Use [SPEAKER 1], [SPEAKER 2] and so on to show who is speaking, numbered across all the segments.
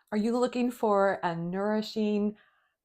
[SPEAKER 1] Are you looking for a nourishing,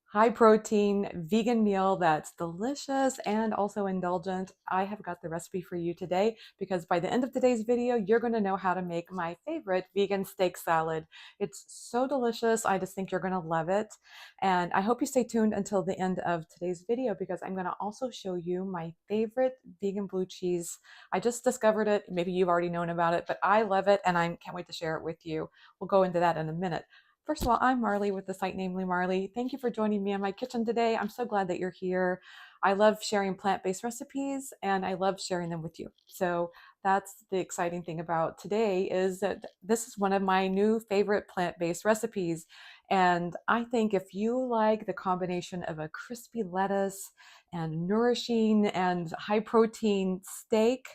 [SPEAKER 1] high protein vegan meal that's delicious and also indulgent? I have got the recipe for you today because by the end of today's video, you're going to know how to make my favorite vegan steak salad. It's so delicious. I just think you're going to love it. And I hope you stay tuned until the end of today's video because I'm going to also show you my favorite vegan blue cheese. I just discovered it. Maybe you've already known about it, but I love it and I can't wait to share it with you. We'll go into that in a minute. First of all, I'm Marley with the site Namely Marley. Thank you for joining me in my kitchen today. I'm so glad that you're here. I love sharing plant-based recipes and I love sharing them with you. So that's the exciting thing about today is that this is one of my new favorite plant-based recipes. And I think if you like the combination of a crispy lettuce and nourishing and high protein steak,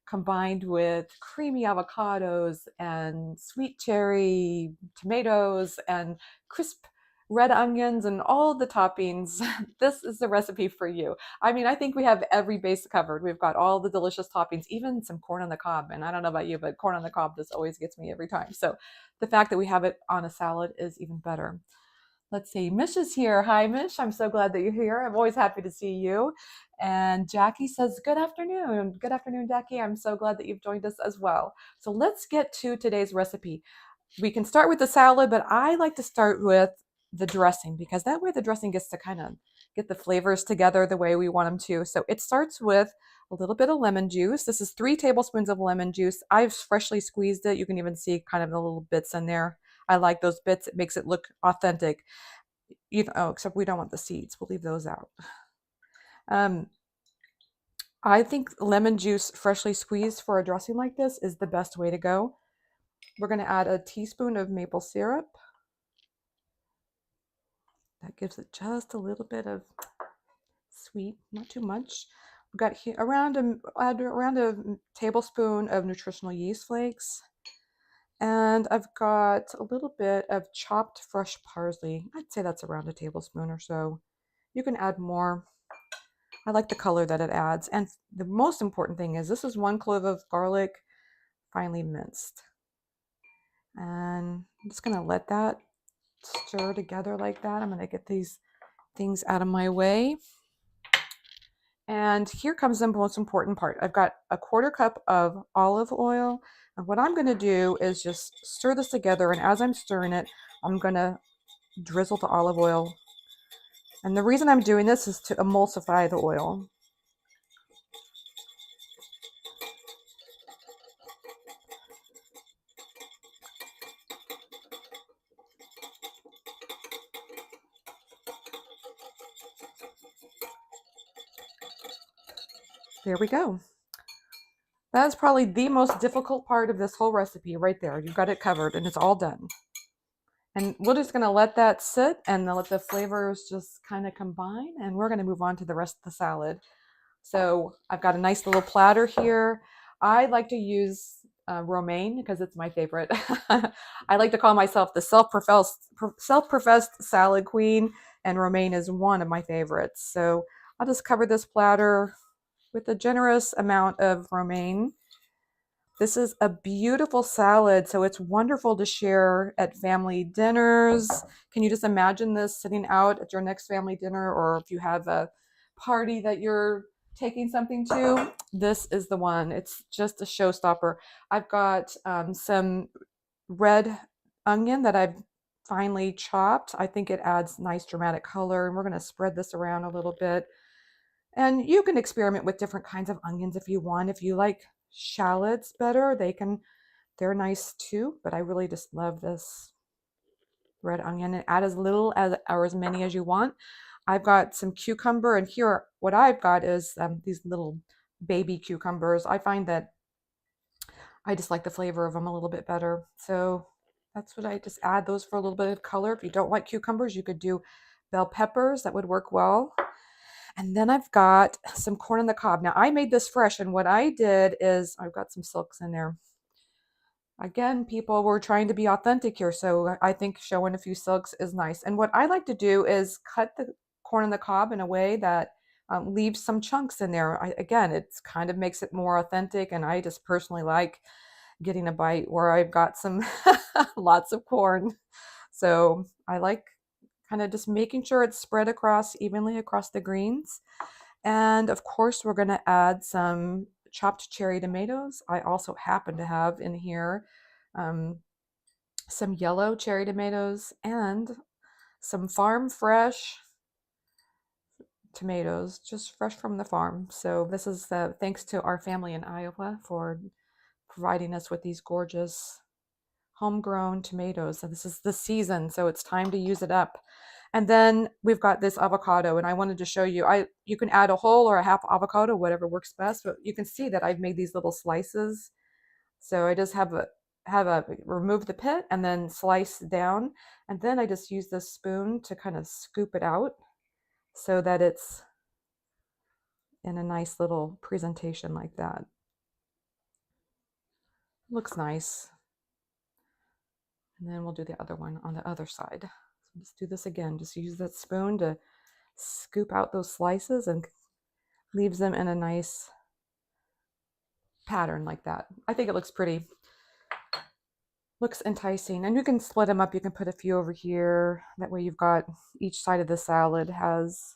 [SPEAKER 1] combined with creamy avocados and sweet cherry tomatoes and crisp red onions and all the toppings, this is the recipe for you. I mean, I think we have every base covered. We've got all the delicious toppings, even some corn on the cob. And I don't know about you, but corn on the cob just always gets me every time. So the fact that we have it on a salad is even better. Let's see, Mish is here. Hi, Mish. I'm so glad that you're here. I'm always happy to see you. And Jackie says, good afternoon. Good afternoon, Jackie. I'm so glad that you've joined us as well. So let's get to today's recipe. We can start with the salad, but I like to start with the dressing because that way the dressing gets to kind of get the flavors together the way we want them to. So it starts with a little bit of lemon juice. This is 3 tablespoons of lemon juice. I've freshly squeezed it. You can even see kind of the little bits in there. I like those bits. It makes it look authentic. Even, oh, except we don't want the seeds. We'll leave those out. Um, I think lemon juice freshly squeezed for a dressing like this is the best way to go. We're going to add a teaspoon of maple syrup. That gives it just a little bit of sweet, not too much. We've got here around a tablespoon of nutritional yeast flakes. And I've got a little bit of chopped fresh parsley. I'd say that's around a tablespoon or so. You can add more. I like the color that it adds. And the most important thing is this is 1 clove of garlic, finely minced. And I'm just going to let that stir together like that. I'm going to get these things out of my way. And here comes the most important part. I've got a 1/4 cup of olive oil. And what I'm going to do is just stir this together. And as I'm stirring it, I'm going to drizzle the olive oil. And the reason I'm doing this is to emulsify the oil. There we go. That's probably the most difficult part of this whole recipe right there. You've got it covered and it's all done. And we're just going to let that sit and let the flavors just kind of combine. And we're going to move on to the rest of the salad. So I've got a nice little platter here. I like to use romaine because it's my favorite. I like to call myself the self-professed salad queen, and romaine is one of my favorites. So I'll just cover this platter with a generous amount of romaine. This is a beautiful salad, so it's wonderful to share at family dinners. Can you just imagine this sitting out at your next family dinner, or if you have a party that you're taking something to? This is the one. It's just a showstopper. I've got some red onion that I've finely chopped. I think it adds nice dramatic color, and we're going to spread this around a little bit. And you can experiment with different kinds of onions if you want. If you like shallots better, they're nice too, but I really just love this red onion, and add as little as or as many as you want. I've got some cucumber, and here what I've got is these little baby cucumbers. I find that I just like the flavor of them a little bit better, so that's what I just add those for a little bit of color. If you don't like cucumbers, you could do bell peppers. That would work well. And then I've got some corn on the cob. Now I made this fresh, and what I did is I've got some silks in there. Again, people were trying to be authentic here, so I think showing a few silks is nice. And what I like to do is cut the corn on the cob in a way that leaves some chunks in there. Again, it kind of makes it more authentic, and I just personally like getting a bite where I've got some lots of corn. So I like kind of just making sure it's spread across evenly across the greens. And of course, we're going to add some chopped cherry tomatoes. I also happen to have in here um, some yellow cherry tomatoes and some farm fresh tomatoes, just fresh from the farm. So this is thanks to our family in Iowa for providing us with these gorgeous homegrown tomatoes. And this is the season, so it's time to use it up. And then we've got this avocado, and I wanted to show you, you can add a whole or a half avocado, whatever works best, but you can see that I've made these little slices. So I just remove the pit and then slice down, and then I just use this spoon to kind of scoop it out so that it's in a nice little presentation like that. Looks nice. And then we'll do the other one on the other side. So just do this again. Just use that spoon to scoop out those slices and leaves them in a nice pattern like that. I think it looks pretty. Looks enticing. And you can split them up. You can put a few over here. That way you've got each side of the salad has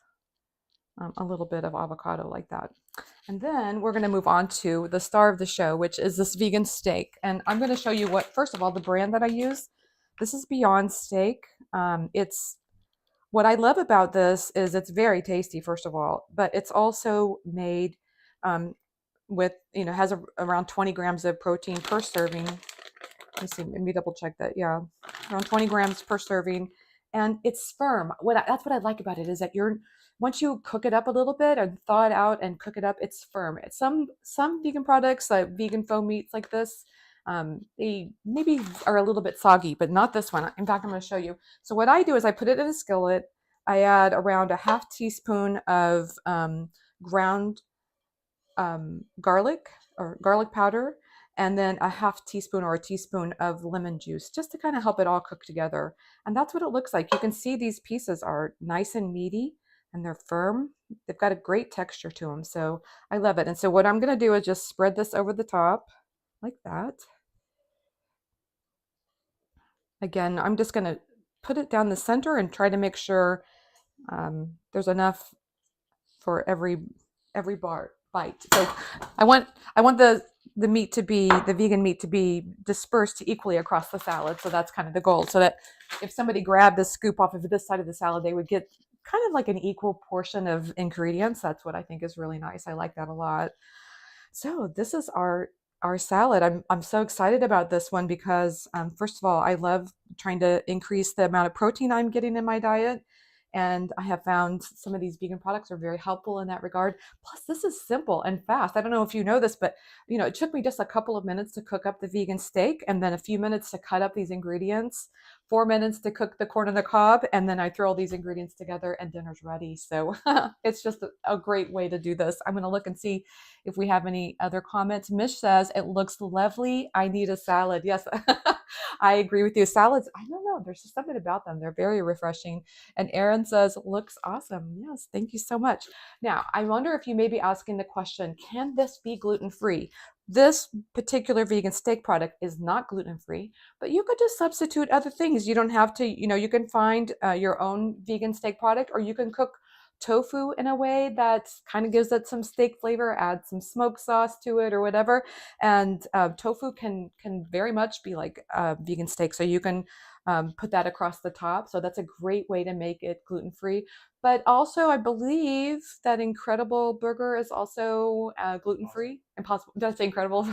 [SPEAKER 1] a little bit of avocado like that. And then we're going to move on to the star of the show, which is this vegan steak. And I'm going to show you first of all, the brand that I use. This is Beyond Steak. It's what I love about this is it's very tasty, first of all, but it's also made with, has around 20 grams of protein per serving. Let's see, let me double check that. Yeah, around 20 grams per serving. And it's firm. That's what I like about it is that once you cook it up a little bit and thaw it out and cook it up, it's firm. Some vegan products, like vegan faux meats like this, they maybe are a little bit soggy, but not this one. In fact, I'm going to show you. So what I do is I put it in a skillet. I add around a half teaspoon of ground garlic or garlic powder, and then a half teaspoon or a teaspoon of lemon juice, just to kind of help it all cook together. And that's what it looks like. You can see these pieces are nice and meaty and they're firm. They've got a great texture to them. So I love it. And so what I'm going to do is just spread this over the top like that. Again, I'm just going to put it down the center and try to make sure there's enough for every bite. So I want the meat to be, the vegan meat to be dispersed equally across the salad. So that's kind of the goal. So that if somebody grabbed a scoop off of this side of the salad, they would get kind of like an equal portion of ingredients. That's what I think is really nice. I like that a lot. So this is our salad. I'm so excited about this one because first of all, I love trying to increase the amount of protein I'm getting in my diet. And I have found some of these vegan products are very helpful in that regard. Plus, this is simple and fast. I don't know if you know this, but it took me just a couple of minutes to cook up the vegan steak, and then a few minutes to cut up these ingredients, 4 minutes to cook the corn on the cob, and then I throw all these ingredients together and dinner's ready. So it's just a great way to do this. I'm going to look and see if we have any other comments. Mish says, it looks lovely. I need a salad. Yes, I agree with you. Salads, I don't know. There's just something about them. They're very refreshing. And Aaron says, looks awesome. Yes, thank you so much. Now, I wonder if you may be asking the question, can this be gluten-free? This particular vegan steak product is not gluten-free, but you could just substitute other things. You don't have to, you can find your own vegan steak product, or you can cook tofu in a way that kind of gives it some steak flavor, add some smoked sauce to it or whatever. And tofu can very much be like vegan steak. So you can put that across the top. So that's a great way to make it gluten-free. But also, I believe that Incredible Burger is also gluten-free. Impossible. Did I say Incredible?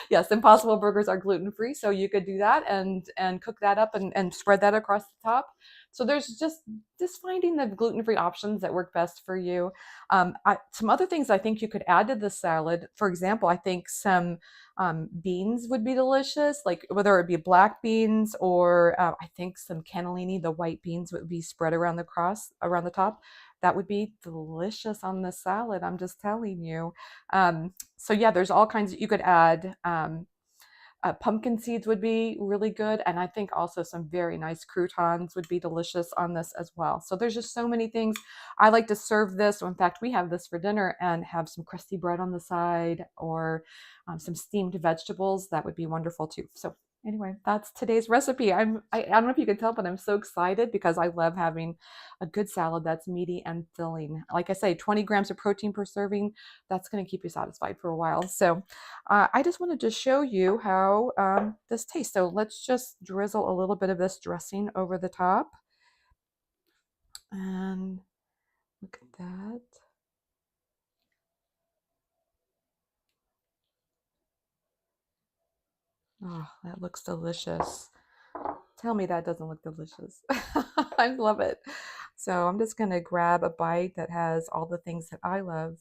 [SPEAKER 1] Yes, Impossible Burgers are gluten-free. So you could do that and cook that up and spread that across the top. So there's just finding the gluten-free options that work best for you. Some other things I think you could add to the salad. For example, I think some beans would be delicious, like whether it be black beans or I think some cannellini, the white beans would be spread around the top. That would be delicious on the salad. I'm just telling you. So yeah, there's all kinds you could add. Pumpkin seeds would be really good. And I think also some very nice croutons would be delicious on this as well. So there's just so many things. I like to serve this. In fact, we have this for dinner and have some crusty bread on the side or some steamed vegetables. That would be wonderful too. So anyway, that's today's recipe. I don't know if you can tell, but I'm so excited because I love having a good salad that's meaty and filling. Like I say, 20 grams of protein per serving, that's going to keep you satisfied for a while. So I just wanted to show you how this tastes. So let's just drizzle a little bit of this dressing over the top. And look at that. Oh, that looks delicious. Tell me that doesn't look delicious. I love it. So I'm just going to grab a bite that has all the things that I love.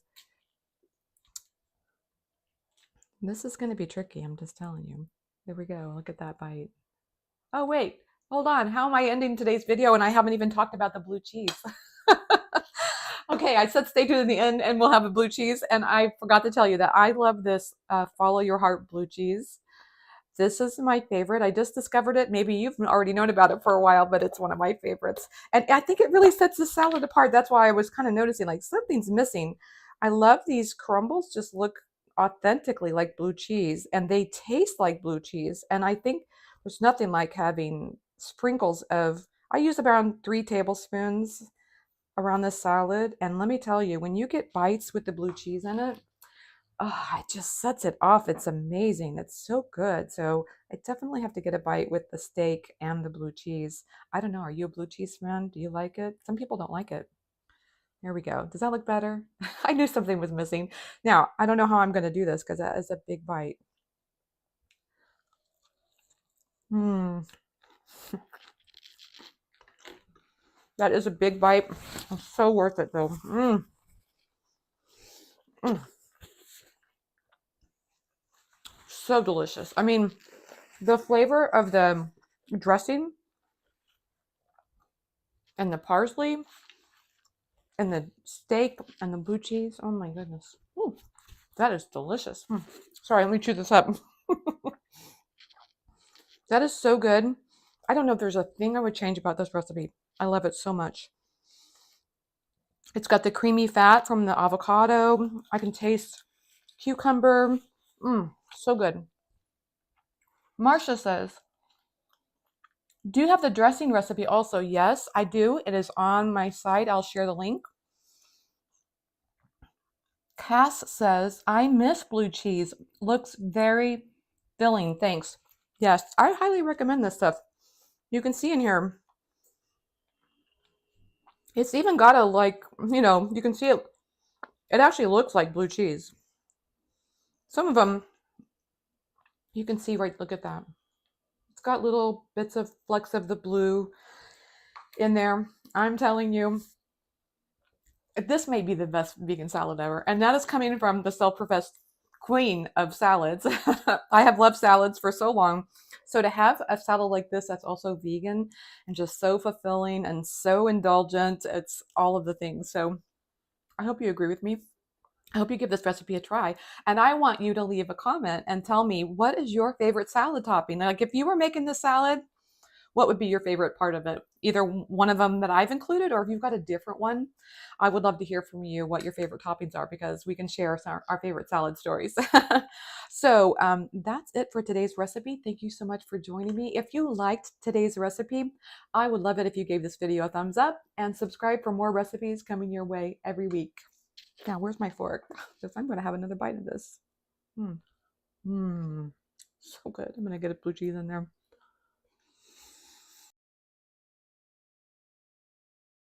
[SPEAKER 1] This is going to be tricky, I'm just telling you. There we go. Look at that bite. Oh, wait. Hold on. How am I ending today's video and I haven't even talked about the blue cheese? Okay, I said stay tuned to the end and we'll have a blue cheese. And I forgot to tell you that I love this Follow Your Heart blue cheese. This is my favorite. I just discovered it. Maybe you've already known about it for a while, but it's one of my favorites. And I think it really sets the salad apart. That's why I was kind of noticing like something's missing. I love these crumbles, just look authentically like blue cheese and they taste like blue cheese. And I think there's nothing like having sprinkles of, I use around 3 tablespoons around this salad. And let me tell you, when you get bites with the blue cheese in it, oh, it just sets it off. It's amazing. It's so good. So I definitely have to get a bite with the steak and the blue cheese. I don't know. Are you a blue cheese fan? Do you like it? Some people don't like it. There we go. Does that look better? I knew something was missing. Now, I don't know how I'm going to do this because that is a big bite. Mmm. That is a big bite. It's so worth it though. Mmm. Mm. So delicious. I mean, the flavor of the dressing and the parsley and the steak and the blue cheese. Oh my goodness. Ooh, that is delicious. Sorry, let me chew this up. That is so good. I don't know if there's a thing I would change about this recipe. I love it so much. It's got the creamy fat from the avocado. I can taste cucumber. So good. Marcia says, do you have the dressing recipe also? Yes, I do. It is on my site. I'll share the link. Cass says, I miss blue cheese. Looks very filling. Thanks. Yes, I highly recommend this stuff. You can see in here, it's even got a like, you can see it. It actually looks like blue cheese. Some of them, you can see right, look at that. It's got little bits of flecks of the blue in there. I'm telling you, this may be the best vegan salad ever. And that is coming from the self-professed queen of salads. I have loved salads for so long. So to have a salad like this that's also vegan and just so fulfilling and so indulgent, it's all of the things. So I hope you agree with me. I hope you give this recipe a try. And I want you to leave a comment and tell me, what is your favorite salad topping? Like if you were making this salad, what would be your favorite part of it? Either one of them that I've included, or if you've got a different one, I would love to hear from you what your favorite toppings are because we can share our favorite salad stories. So that's it for today's recipe. Thank you so much for joining me. If you liked today's recipe, I would love it if you gave this video a thumbs up and subscribe for more recipes coming your way every week. Now, where's my fork? Because I'm going to have another bite of this. So good. I'm going to get a blue cheese in there.